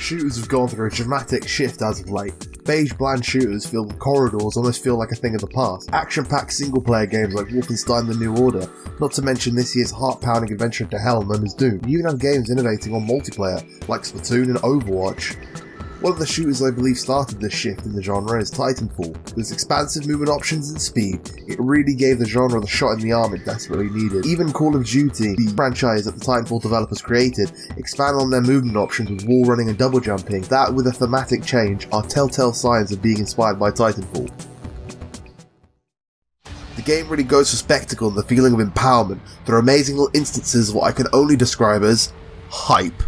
Shooters have gone through a dramatic shift as of late. Beige bland shooters filled with corridors almost feel like a thing of the past. Action-packed single-player games like Wolfenstein: The New Order, not to mention this year's heart-pounding adventure into hell known as Doom. You even have games innovating on multiplayer, like Splatoon and Overwatch. One of the shooters I believe started this shift in the genre is Titanfall. With its expansive movement options and speed, it really gave the genre the shot in the arm it desperately needed. Even Call of Duty, the franchise that the Titanfall developers created, expanded on their movement options with wall running and double jumping. That, with a thematic change, are telltale signs of being inspired by Titanfall. The game really goes for spectacle and the feeling of empowerment. There are amazing little instances of what I can only describe as hype.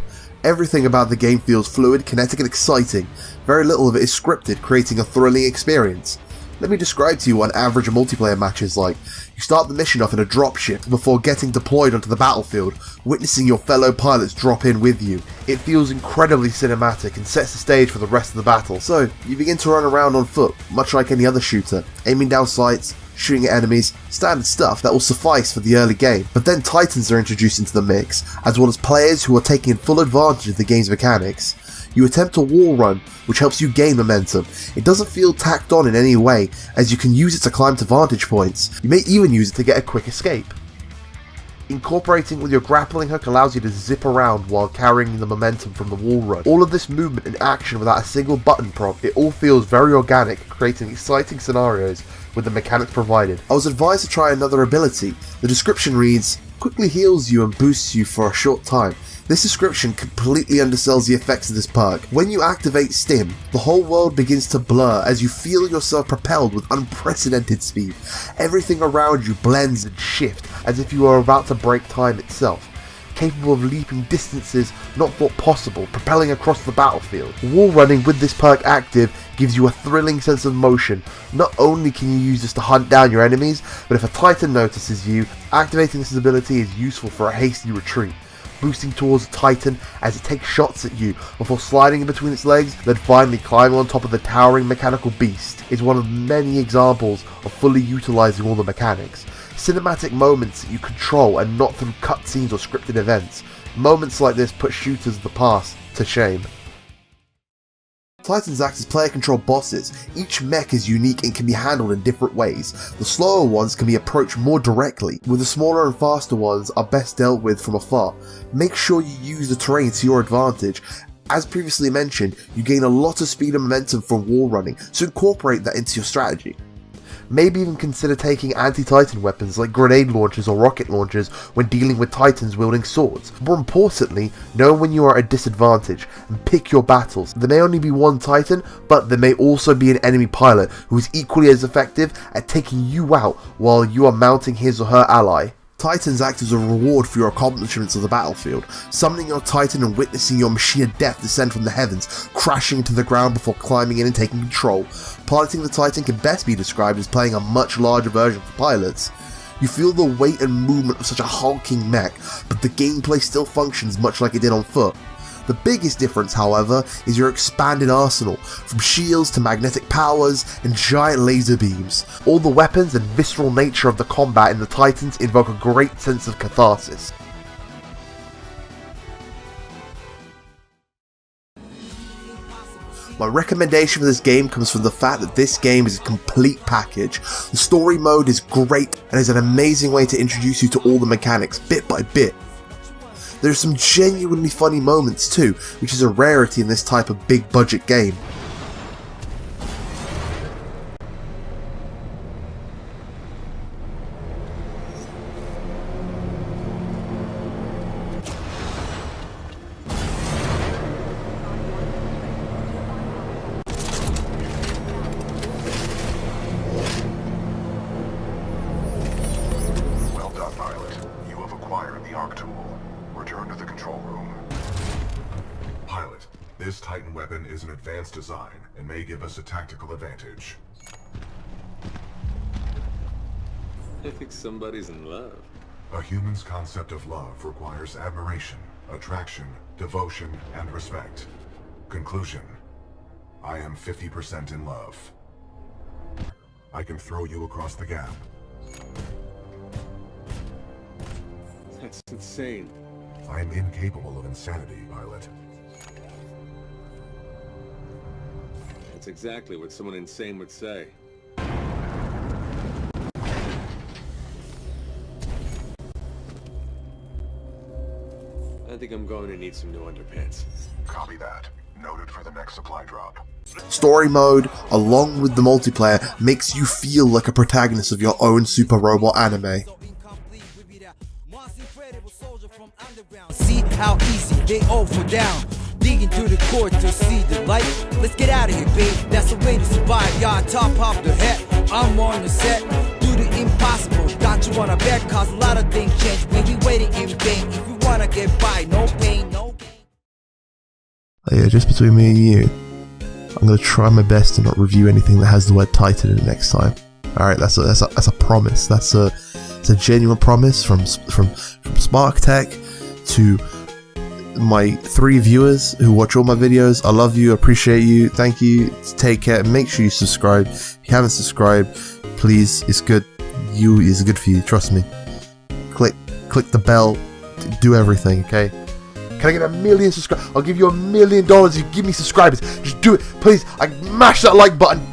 Everything about the game feels fluid, kinetic and exciting. Very little of it is scripted, creating a thrilling experience. Let me describe to you what an average multiplayer match is like. You start the mission off in a dropship before getting deployed onto the battlefield, witnessing your fellow pilots drop in with you. It feels incredibly cinematic and sets the stage for the rest of the battle. So, you begin to run around on foot, much like any other shooter, aiming down sights, shooting at enemies, standard stuff that will suffice for the early game. But then Titans are introduced into the mix, as well as players who are taking full advantage of the game's mechanics. You attempt a wall run, which helps you gain momentum. It doesn't feel tacked on in any way, as you can use it to climb to vantage points. You may even use it to get a quick escape. Incorporating with your grappling hook allows you to zip around while carrying the momentum from the wall run. All of this movement and action without a single button prompt, it all feels very organic, creating exciting scenarios with the mechanics provided. I was advised to try another ability. The description reads, quickly heals you and boosts you for a short time. This description completely undersells the effects of this perk. When you activate Stim, the whole world begins to blur as you feel yourself propelled with unprecedented speed. Everything around you blends and shifts as if you are about to break time itself. Capable of leaping distances not thought possible, propelling across the battlefield. Wall running with this perk active gives you a thrilling sense of motion. Not only can you use this to hunt down your enemies, but if a Titan notices you, activating this ability is useful for a hasty retreat. Boosting towards the Titan as it takes shots at you before sliding in between its legs, then finally climbing on top of the towering mechanical beast is one of many examples of fully utilizing all the mechanics. Cinematic moments that you control and not through cutscenes or scripted events. Moments like this put shooters of the past to shame. Titans act as player-controlled bosses. Each mech is unique and can be handled in different ways. The slower ones can be approached more directly, with the smaller and faster ones are best dealt with from afar. Make sure you use the terrain to your advantage. As previously mentioned, you gain a lot of speed and momentum from wall running, so incorporate that into your strategy. Maybe even consider taking anti-Titan weapons like grenade launchers or rocket launchers when dealing with Titans wielding swords. More importantly, know when you are at a disadvantage and pick your battles. There may only be one Titan, but there may also be an enemy pilot who is equally as effective at taking you out while you are mounting his or her ally. Titans act as a reward for your accomplishments of the battlefield, summoning your Titan and witnessing your machine of death descend from the heavens, crashing into the ground before climbing in and taking control. Piloting the Titan can best be described as playing a much larger version for pilots. You feel the weight and movement of such a hulking mech, but the gameplay still functions much like it did on foot. The biggest difference, however, is your expanded arsenal, from shields to magnetic powers and giant laser beams. All the weapons and visceral nature of the combat in the Titans invoke a great sense of catharsis. My recommendation for this game comes from the fact that this game is a complete package. The story mode is great and is an amazing way to introduce you to all the mechanics bit by bit. There are some genuinely funny moments too, which is a rarity in this type of big budget game. Well done, pilot. You have acquired the ARC tool. Return to the control room. Pilot, this Titan weapon is an advanced design and may give us a tactical advantage. I think somebody's in love. A human's concept of love requires admiration, attraction, devotion, and respect. Conclusion. I am 50% in love. I can throw you across the gap. That's insane. I am incapable of insanity, pilot. That's exactly what someone insane would say. I think I'm going to need some new underpants. Copy that. Noted for the next supply drop. Story mode, along with the multiplayer, makes you feel like a protagonist of your own Super Robot anime. See how easy they all fall down. Dig into the core to see the light. Let's get out of here, babe. That's the way to survive. Y'all top off the head. I'm on the set. Do the impossible. Don't you wanna bet? Cause a lot of things change. We be waiting in vain. If we wanna get by, no pain, no gain. Oh yeah, just between me and you, I'm gonna try my best to not review anything that has the word Titan in it next time. Alright, that's a promise. It's a genuine promise from Spark-Tek to my 3 viewers who watch all my videos. I love you, appreciate you, thank you, take care, make sure you subscribe. If you haven't subscribed, please, it's good. It's good for you, trust me. Click the bell, do everything, okay? Can I get 1 million subscribers? I'll give you $1 million if you give me subscribers. Just do it, please. Mash that like button.